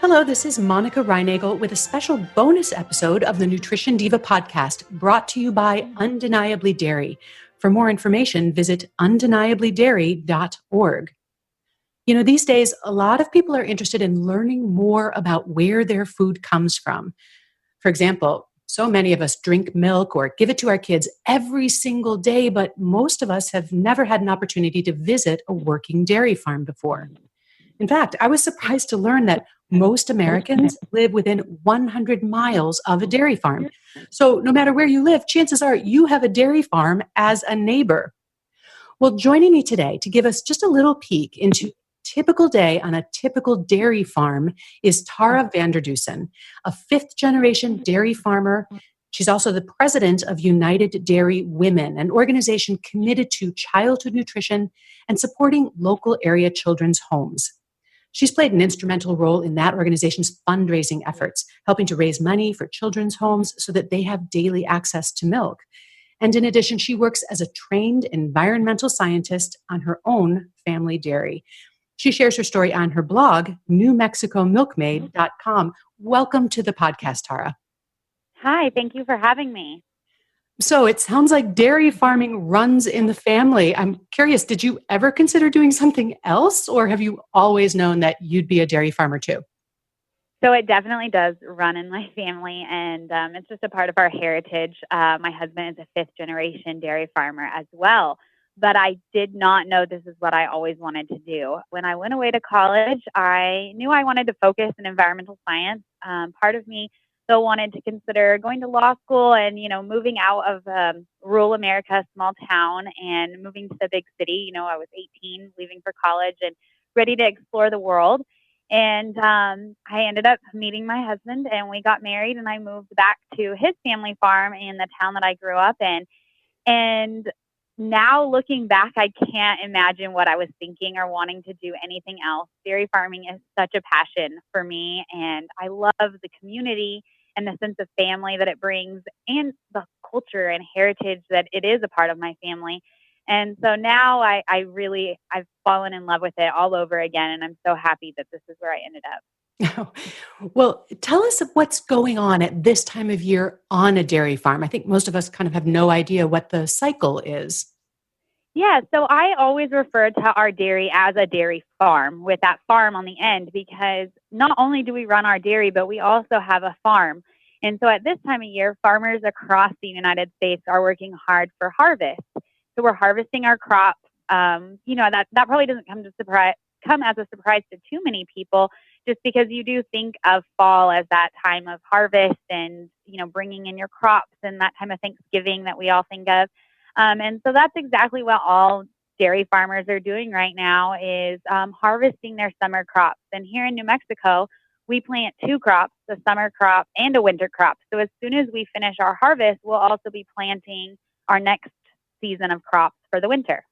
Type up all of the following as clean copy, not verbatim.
Hello, this is Monica Reinagel with a special bonus episode of the Nutrition Diva podcast brought to you by Undeniably Dairy. For more information, visit undeniablydairy.org. You know, these days, a lot of people are interested in learning more about where their food comes from. For example, so many of us drink milk or give it to our kids every single day, but most of us have never had an opportunity to visit a working dairy farm before. In fact, I was surprised to learn that most Americans live within 100 miles of a dairy farm. So no matter where you live, chances are you have a dairy farm as a neighbor. Well, joining me today to give us just a little peek into a typical day on a typical dairy farm is Tara Vanderdusen, a fifth-generation dairy farmer. She's also the president of United Dairy Women, an organization committed to childhood nutrition and supporting local area children's homes. She's played an instrumental role in that organization's fundraising efforts, helping to raise money for children's homes so that they have daily access to milk. And in addition, she works as a trained environmental scientist on her own family dairy. She shares her story on her blog, NewMexicoMilkmaid.com. Welcome to the podcast, Tara. Hi, thank you for having me. So it sounds like dairy farming runs in the family. I'm curious, did you ever consider doing something else, or have you always known that you'd be a dairy farmer too? So it definitely does run in my family, and it's just a part of our heritage. My husband is a fifth-generation dairy farmer as well, but I did not know this is what I always wanted to do. When I went away to college, I knew I wanted to focus in environmental science. Part of me still wanted to consider going to law school and, moving out of rural America, small town, and moving to the big city. I was 18, leaving for college and ready to explore the world. And I ended up meeting my husband, and we got married, and I moved back to his family farm in the town that I grew up in. And now looking back, I can't imagine what I was thinking or wanting to do anything else. Dairy farming is such a passion for me, and I love the community and the sense of family that it brings and the culture and heritage that it is a part of my family. And so now I've fallen in love with it all over again, and I'm so happy that this is where I ended up. Well, tell us what's going on at this time of year on a dairy farm. I think most of us kind of have no idea what the cycle is. Yeah, so I always refer to our dairy as a dairy farm with that farm on the end, because not only do we run our dairy, but we also have a farm. And so at this time of year, farmers across the United States are working hard for harvest. So we're harvesting our crops. That probably doesn't come as a surprise to too many people, just because you do think of fall as that time of harvest and, bringing in your crops and that time of Thanksgiving that we all think of. And so that's exactly what all dairy farmers are doing right now is harvesting their summer crops. And here in New Mexico, we plant two crops, a summer crop and a winter crop. So as soon as we finish our harvest, we'll also be planting our next season of crops for the winter.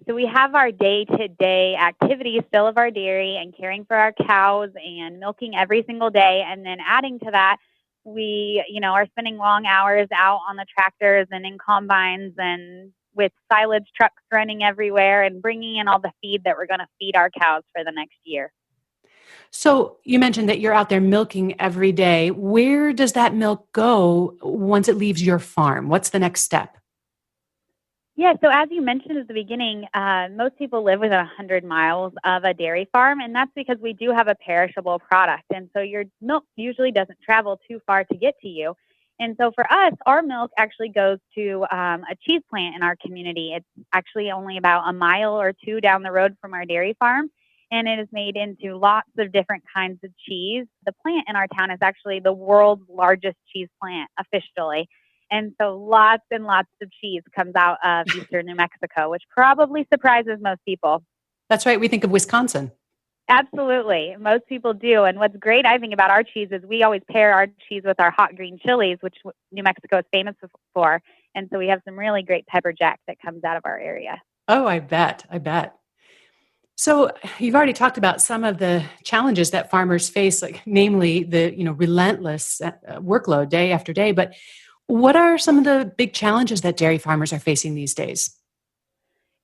So we have our day-to-day activities still of our dairy and caring for our cows and milking every single day. And then adding to that, we, are spending long hours out on the tractors and in combines and with silage trucks running everywhere and bringing in all the feed that we're going to feed our cows for the next year. So you mentioned that you're out there milking every day. Where does that milk go once it leaves your farm? What's the next step? Yeah, so as you mentioned at the beginning, most people live within 100 miles of a dairy farm, and that's because we do have a perishable product. And so your milk usually doesn't travel too far to get to you. And so for us, our milk actually goes to a cheese plant in our community. It's actually only about a mile or two down the road from our dairy farm, and it is made into lots of different kinds of cheese. The plant in our town is actually the world's largest cheese plant officially. And so lots and lots of cheese comes out of eastern New Mexico, which probably surprises most people. That's right. We think of Wisconsin. Absolutely. Most people do. And what's great, I think, about our cheese is we always pair our cheese with our hot green chilies, which New Mexico is famous for. And so we have some really great pepper jack that comes out of our area. Oh, I bet. So you've already talked about some of the challenges that farmers face, like namely the relentless workload day after day. But what are some of the big challenges that dairy farmers are facing these days?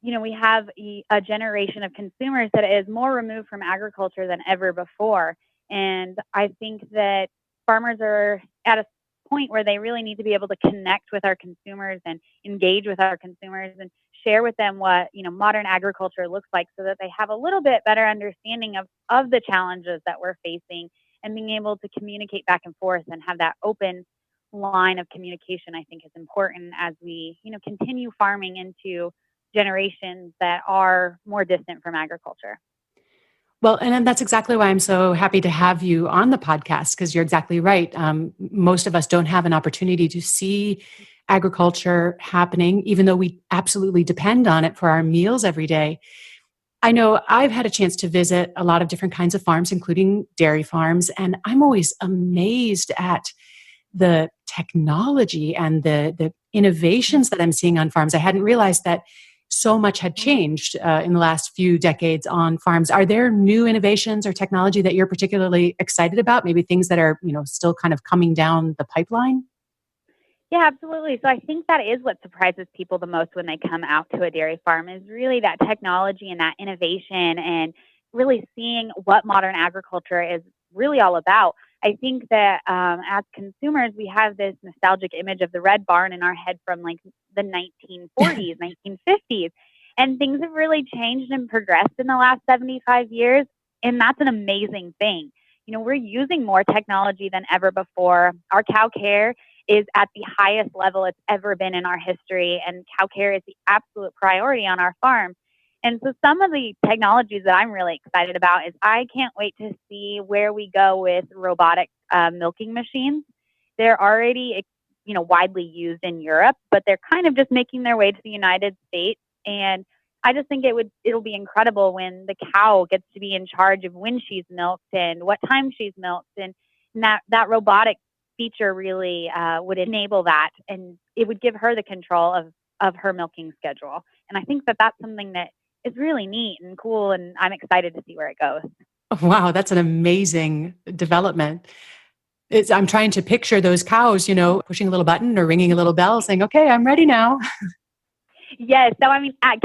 We have a generation of consumers that is more removed from agriculture than ever before. And I think that farmers are at a point where they really need to be able to connect with our consumers and engage with our consumers and share with them what, modern agriculture looks like, so that they have a little bit better understanding of the challenges that we're facing, and being able to communicate back and forth and have that open line of communication, I think, is important as we, continue farming into generations that are more distant from agriculture. Well, and that's exactly why I'm so happy to have you on the podcast, because you're exactly right. Most of us don't have an opportunity to see agriculture happening, even though we absolutely depend on it for our meals every day. I know I've had a chance to visit a lot of different kinds of farms, including dairy farms, and I'm always amazed at the technology and the innovations that I'm seeing on farms. I hadn't realized that so much had changed in the last few decades on farms. Are there new innovations or technology that you're particularly excited about? Maybe things that are, still kind of coming down the pipeline? Yeah, absolutely. So I think that is what surprises people the most when they come out to a dairy farm, is really that technology and that innovation, and really seeing what modern agriculture is really all about. I think that as consumers, we have this nostalgic image of the red barn in our head from like the 1940s, 1950s. And things have really changed and progressed in the last 75 years. And that's an amazing thing. We're using more technology than ever before. Our cow care is at the highest level it's ever been in our history, and cow care is the absolute priority on our farm. And so some of the technologies that I'm really excited about is I can't wait to see where we go with robotic milking machines. They're already, widely used in Europe, but they're kind of just making their way to the United States. And I just think it'll be incredible when the cow gets to be in charge of when she's milked and what time she's milked, and that robotic feature really would enable that, and it would give her the control of her milking schedule. And I think that that's something that is really neat and cool, and I'm excited to see where it goes. Wow, that's an amazing development. I'm trying to picture those cows, pushing a little button or ringing a little bell saying, okay, I'm ready now. Yes. So,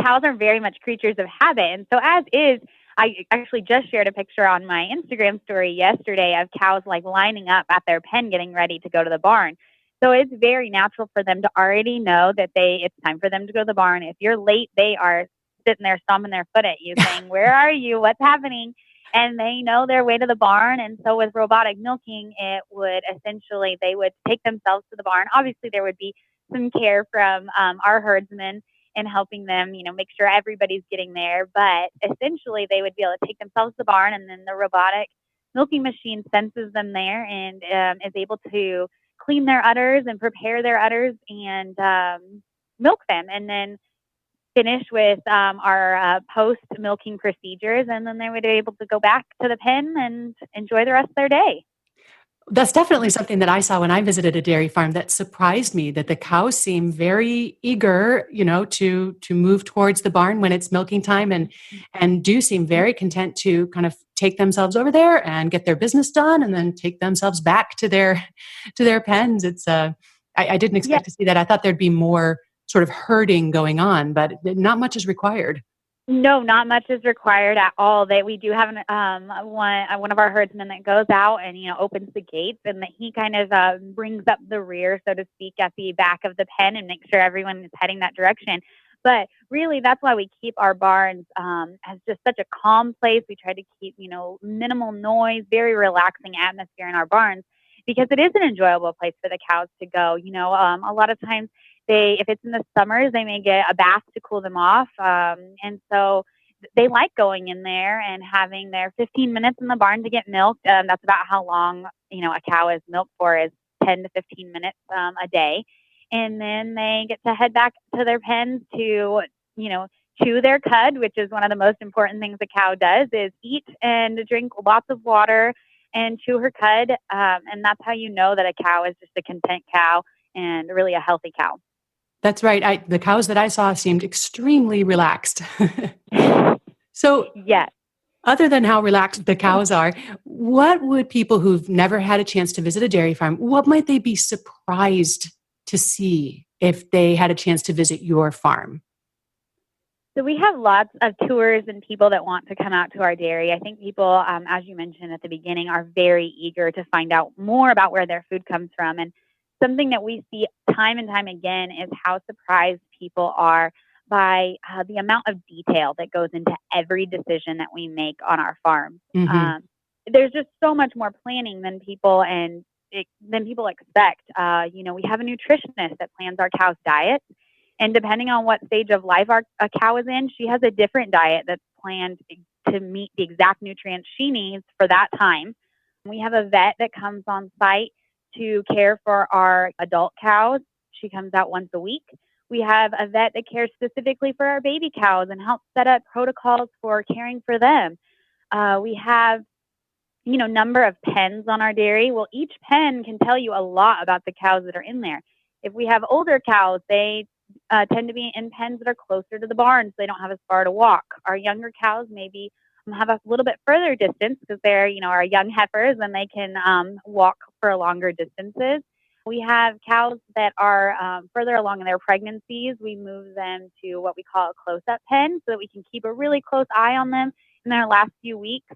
cows are very much creatures of habit. And so as is, I actually just shared a picture on my Instagram story yesterday of cows like lining up at their pen, getting ready to go to the barn. So it's very natural for them to already know that it's time for them to go to the barn. If you're late, they are sitting there stomping their foot at you saying, where are you? What's happening? And they know their way to the barn. And so with robotic milking, it would essentially, they would take themselves to the barn. Obviously, there would be some care from our herdsmen and helping them, make sure everybody's getting there. But essentially, they would be able to take themselves to the barn, and then the robotic milking machine senses them there and is able to clean their udders and prepare their udders and milk them, and then finish with our post-milking procedures. And then they would be able to go back to the pen and enjoy the rest of their day. That's definitely something that I saw when I visited a dairy farm that surprised me, that the cows seem very eager, to move towards the barn when it's milking time, and do seem very content to kind of take themselves over there and get their business done and then take themselves back to their pens. It's I didn't expect to see that. I thought there'd be more sort of herding going on, but not much is required. No, not much is required at all. We do have one of our herdsmen that goes out and opens the gates, and that he kind of brings up the rear, so to speak, at the back of the pen, and makes sure everyone is heading that direction. But really, that's why we keep our barns as just such a calm place. We try to keep minimal noise, very relaxing atmosphere in our barns, because it is an enjoyable place for the cows to go. A lot of times, if it's in the summers, they may get a bath to cool them off. And so they like going in there and having their 15 minutes in the barn to get milked. That's about how long, a cow is milked for, is 10 to 15 minutes a day. And then they get to head back to their pens to, chew their cud, which is one of the most important things a cow does, is eat and drink lots of water and chew her cud. And that's how you know that a cow is just a content cow and really a healthy cow. That's right. The cows that I saw seemed extremely relaxed. So, yes. Other than how relaxed the cows are, what would people who've never had a chance to visit a dairy farm, what might they be surprised to see if they had a chance to visit your farm? So we have lots of tours and people that want to come out to our dairy. I think people, as you mentioned at the beginning, are very eager to find out more about where their food comes from. And something that we see time and time again is how surprised people are by the amount of detail that goes into every decision that we make on our farm. Hmm. There's just so much more planning than than people expect. We have a nutritionist that plans our cow's diet, and depending on what stage of life a cow is in, she has a different diet that's planned to meet the exact nutrients she needs for that time. We have a vet that comes on site to care for our adult cows. She comes out once a week. We have a vet that cares specifically for our baby cows and helps set up protocols for caring for them. We have number of pens on our dairy. Well, each pen can tell you a lot about the cows that are in there. If we have older cows, they tend to be in pens that are closer to the barn, so they don't have as far to walk. Our younger cows maybe have a little bit further distance because they're, our young heifers and they can walk for longer distances. We have cows that are further along in their pregnancies. We move them to what we call a close-up pen so that we can keep a really close eye on them in their last few weeks.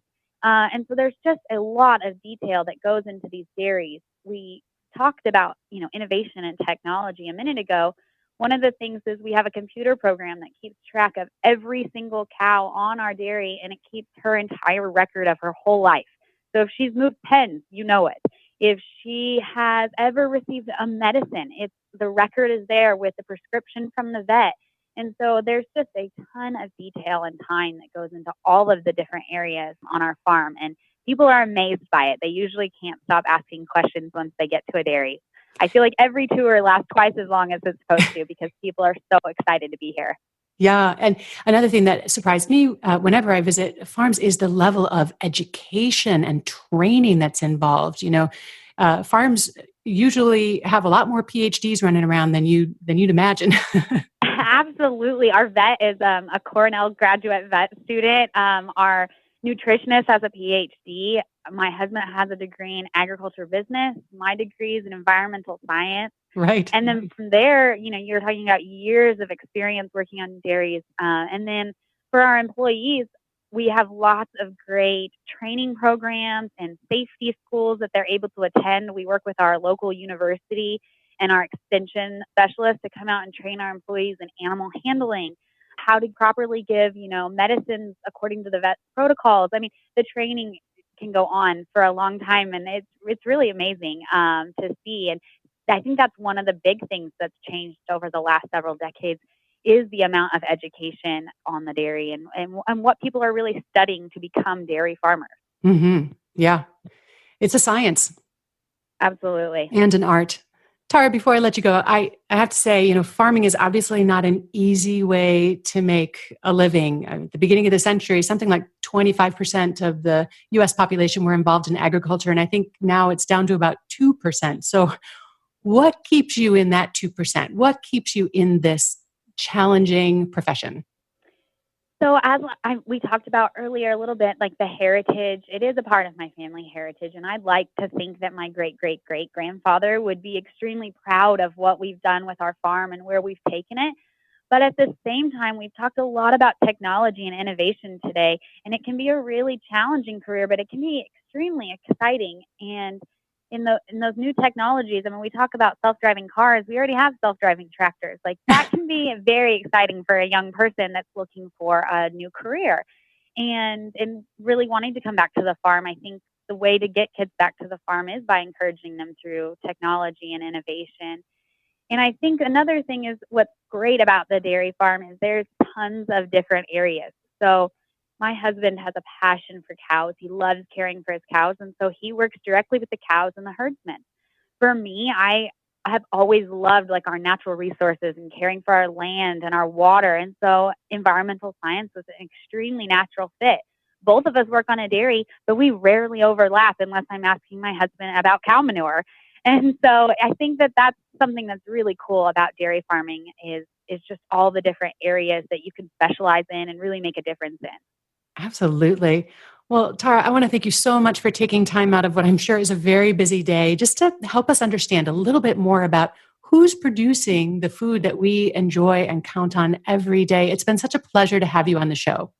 And so there's just a lot of detail that goes into these dairies. We talked about, innovation and technology a minute ago. One of the things is we have a computer program that keeps track of every single cow on our dairy, and it keeps her entire record of her whole life. So if she's moved pens, you know it. If she has ever received a medicine, the record is there with the prescription from the vet. And so there's just a ton of detail and time that goes into all of the different areas on our farm. And people are amazed by it. They usually can't stop asking questions once they get to a dairy. I feel like every tour lasts twice as long as it's supposed to because people are so excited to be here. Yeah. And another thing that surprised me whenever I visit farms is the level of education and training that's involved. Farms usually have a lot more PhDs running around than you'd imagine. Absolutely. Our vet is a Cornell graduate vet student. Our nutritionist has a PhD. My husband has a degree in agriculture business. My degree is in environmental science. Right. And then from there, you're talking about years of experience working on dairies. And then for our employees, we have lots of great training programs and safety schools that they're able to attend. We work with our local university and our extension specialists to come out and train our employees in animal handling, how to properly give, medicines according to the vet's protocols. I mean, the training can go on for a long time, and it's really amazing to see. And I think that's one of the big things that's changed over the last several decades is the amount of education on the dairy and what people are really studying to become dairy farmers. Mm-hmm. Yeah. It's a science. Absolutely. And an art. Tara, before I let you go, I have to say, farming is obviously not an easy way to make a living. At the beginning of the century, something like 25% of the U.S. population were involved in agriculture, and I think now it's down to about 2%. So what keeps you in that 2%? What keeps you in this challenging profession? So as we talked about earlier a little bit, like the heritage, it is a part of my family heritage. And I'd like to think that my great-great-great-grandfather would be extremely proud of what we've done with our farm and where we've taken it. But at the same time, we've talked a lot about technology and innovation today, and it can be a really challenging career, but it can be extremely exciting. And in those new technologies, I mean, we talk about self-driving cars. We already have self-driving tractors. Like that can be very exciting for a young person that's looking for a new career and really wanting to come back to the farm. I think the way to get kids back to the farm is by encouraging them through technology and innovation. And I think another thing is what's great about the dairy farm is there's tons of different areas. So my husband has a passion for cows. He loves caring for his cows, and so he works directly with the cows and the herdsmen. For me, I have always loved like our natural resources and caring for our land and our water, and so environmental science was an extremely natural fit. Both of us work on a dairy, but we rarely overlap unless I'm asking my husband about cow manure. And so I think that that's something that's really cool about dairy farming is just all the different areas that you can specialize in and really make a difference in. Absolutely. Well, Tara, I want to thank you so much for taking time out of what I'm sure is a very busy day just to help us understand a little bit more about who's producing the food that we enjoy and count on every day. It's been such a pleasure to have you on the show.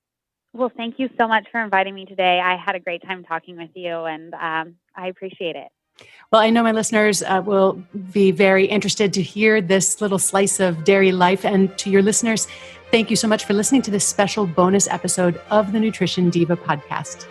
Well, thank you so much for inviting me today. I had a great time talking with you, and I appreciate it. Well, I know my listeners will be very interested to hear this little slice of dairy life. And to your listeners, thank you so much for listening to this special bonus episode of the Nutrition Diva podcast.